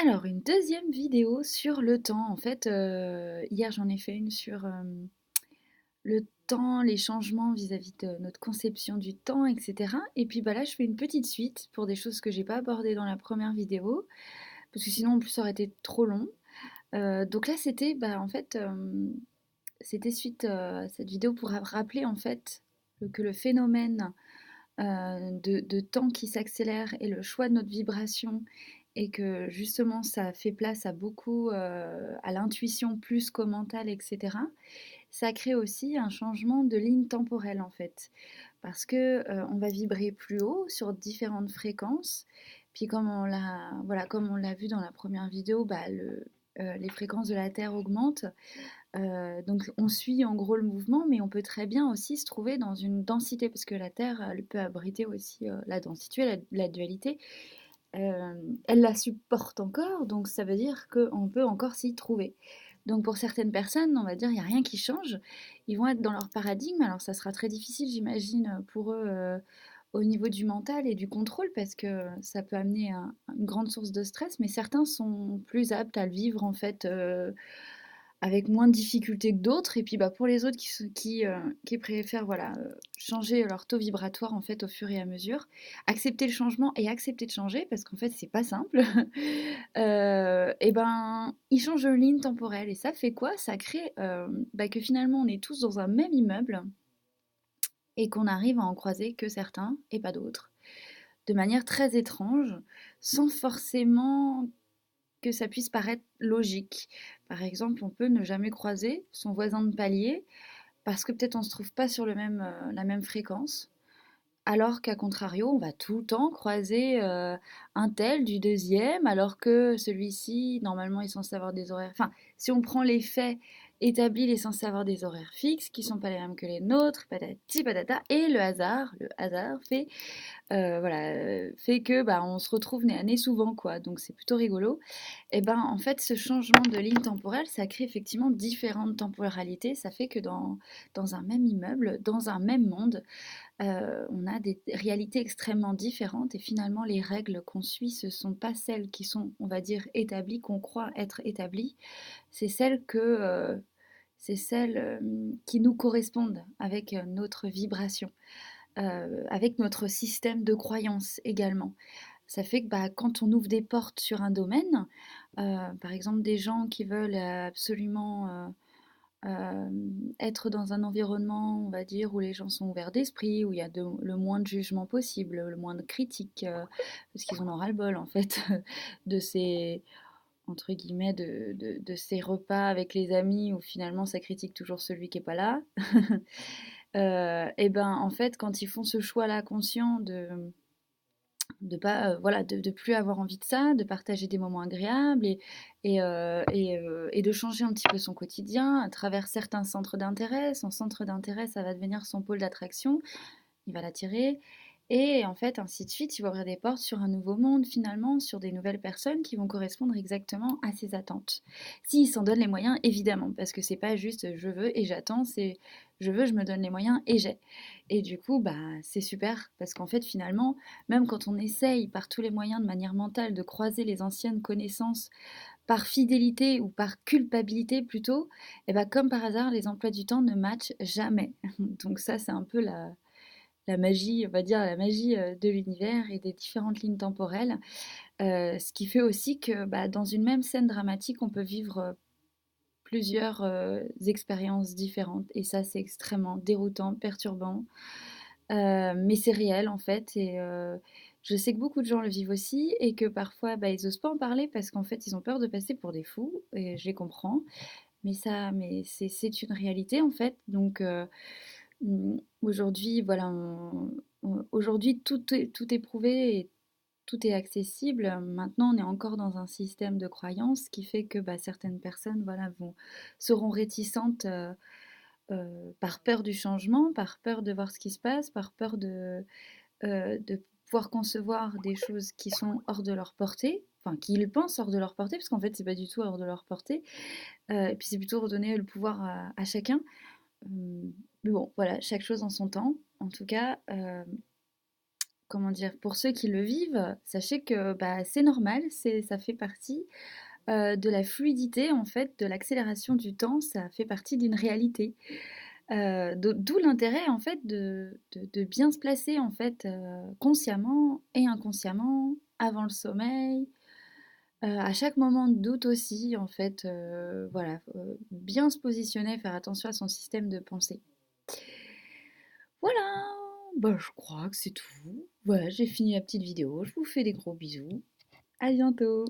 Alors, une deuxième vidéo sur le temps. En fait, hier j'en ai fait une sur le temps, les changements vis-à-vis de notre conception du temps, etc. Et puis bah là, je fais une petite suite pour des choses que j'ai pas abordées dans la première vidéo, parce que sinon en plus ça aurait été trop long. Donc là, c'était en fait, c'était suite à cette vidéo pour rappeler en fait que le phénomène de temps qui s'accélère et le choix de notre vibration et que justement ça fait place à beaucoup à l'intuition plus qu'au mental, etc. Ça crée aussi un changement de ligne temporelle en fait, parce que on va vibrer plus haut sur différentes fréquences. Puis comme on l'a vu dans la première vidéo, les fréquences de la Terre augmentent. Donc on suit en gros le mouvement, mais on peut très bien aussi se trouver dans une densité, parce que la Terre, elle peut abriter aussi la densité, la dualité. Elle la supporte encore, donc ça veut dire qu'on peut encore s'y trouver. Donc pour certaines personnes, on va dire, il n'y a rien qui change. Ils vont être dans leur paradigme, alors ça sera très difficile, j'imagine, pour eux au niveau du mental et du contrôle, parce que ça peut amener une grande source de stress, mais certains sont plus aptes à le vivre en fait avec moins de difficultés que d'autres. Et puis bah, pour les autres qui préfèrent changer leur taux vibratoire en fait au fur et à mesure, accepter le changement et accepter de changer, parce qu'en fait c'est pas simple, et ben ils changent de ligne temporelle. Et ça fait quoi? Ça crée que finalement on est tous dans un même immeuble et qu'on arrive à en croiser que certains et pas d'autres, de manière très étrange, sans forcément que ça puisse paraître logique. Par exemple, on peut ne jamais croiser son voisin de palier parce que peut-être on ne se trouve pas sur la même fréquence. Alors qu'à contrario, on va tout le temps croiser un tel du deuxième, alors que celui-ci, normalement, est censé avoir des horaires. Enfin, si on prend les faits établis, il est censé avoir des horaires fixes qui ne sont pas les mêmes que les nôtres, patati patata, et le hasard fait que bah, on se retrouve nez à nez souvent, quoi. Donc c'est plutôt rigolo. Et ben en fait, ce changement de ligne temporelle, ça crée effectivement différentes temporalités. Ça fait que dans un même immeuble, dans un même monde, on a des réalités extrêmement différentes. Et finalement, les règles qu'on suit, ce ne sont pas celles qui sont, on va dire, établies, qu'on croit être établies. C'est celles qui nous correspondent avec notre vibration, avec notre système de croyances également. Ça fait que bah, quand on ouvre des portes sur un domaine, par exemple des gens qui veulent absolument être dans un environnement, on va dire, où les gens sont ouverts d'esprit, où il y a le moins de jugement possible, le moins de critiques, parce qu'ils en ont ras-le-bol en fait de ces entre guillemets de ces repas avec les amis où finalement ça critique toujours celui qui est pas là. Et ben en fait quand ils font ce choix-là conscient de pas de plus avoir envie de ça, de partager des moments agréables et de changer un petit peu son quotidien à travers certains centres d'intérêt. Son centre d'intérêt, ça va devenir son pôle d'attraction, il va l'attirer. Et en fait, ainsi de suite, il va ouvrir des portes sur un nouveau monde, finalement, sur des nouvelles personnes qui vont correspondre exactement à ses attentes. S'il s'en donne les moyens, évidemment, parce que c'est pas juste je veux et j'attends, c'est je veux, je me donne les moyens et j'ai. Et du coup, bah, c'est super, parce qu'en fait, finalement, même quand on essaye par tous les moyens de manière mentale de croiser les anciennes connaissances par fidélité ou par culpabilité plutôt, et bah, comme par hasard, les emplois du temps ne matchent jamais. Donc ça, c'est un peu la magie, on va dire la magie de l'univers et des différentes lignes temporelles. Ce qui fait aussi que bah, dans une même scène dramatique, on peut vivre plusieurs expériences différentes. Et ça, c'est extrêmement déroutant, perturbant. Mais c'est réel en fait. Et je sais que beaucoup de gens le vivent aussi et que parfois, bah, ils n'osent pas en parler parce qu'en fait, ils ont peur de passer pour des fous. Et je les comprends. Mais c'est une réalité en fait. Donc, aujourd'hui, aujourd'hui tout est prouvé et tout est accessible. Maintenant, on est encore dans un système de croyance qui fait que bah, certaines personnes seront réticentes par peur du changement, par peur de voir ce qui se passe, par peur de pouvoir concevoir des choses qui sont hors de leur portée. Enfin, qu'ils pensent hors de leur portée, parce qu'en fait, c'est pas du tout hors de leur portée. Et puis, c'est plutôt redonner le pouvoir à chacun. Mais bon, voilà, chaque chose en son temps. En tout cas, comment dire, pour ceux qui le vivent, sachez que bah, c'est normal, ça fait partie de la fluidité, en fait, de l'accélération du temps, ça fait partie d'une réalité. D'où l'intérêt, en fait, de bien se placer, en fait, consciemment et inconsciemment, avant le sommeil, à chaque moment de doute aussi, en fait, voilà, bien se positionner, faire attention à son système de pensée. Voilà, bah, je crois que c'est tout. Voilà, j'ai fini la petite vidéo. Je vous fais des gros bisous. À bientôt.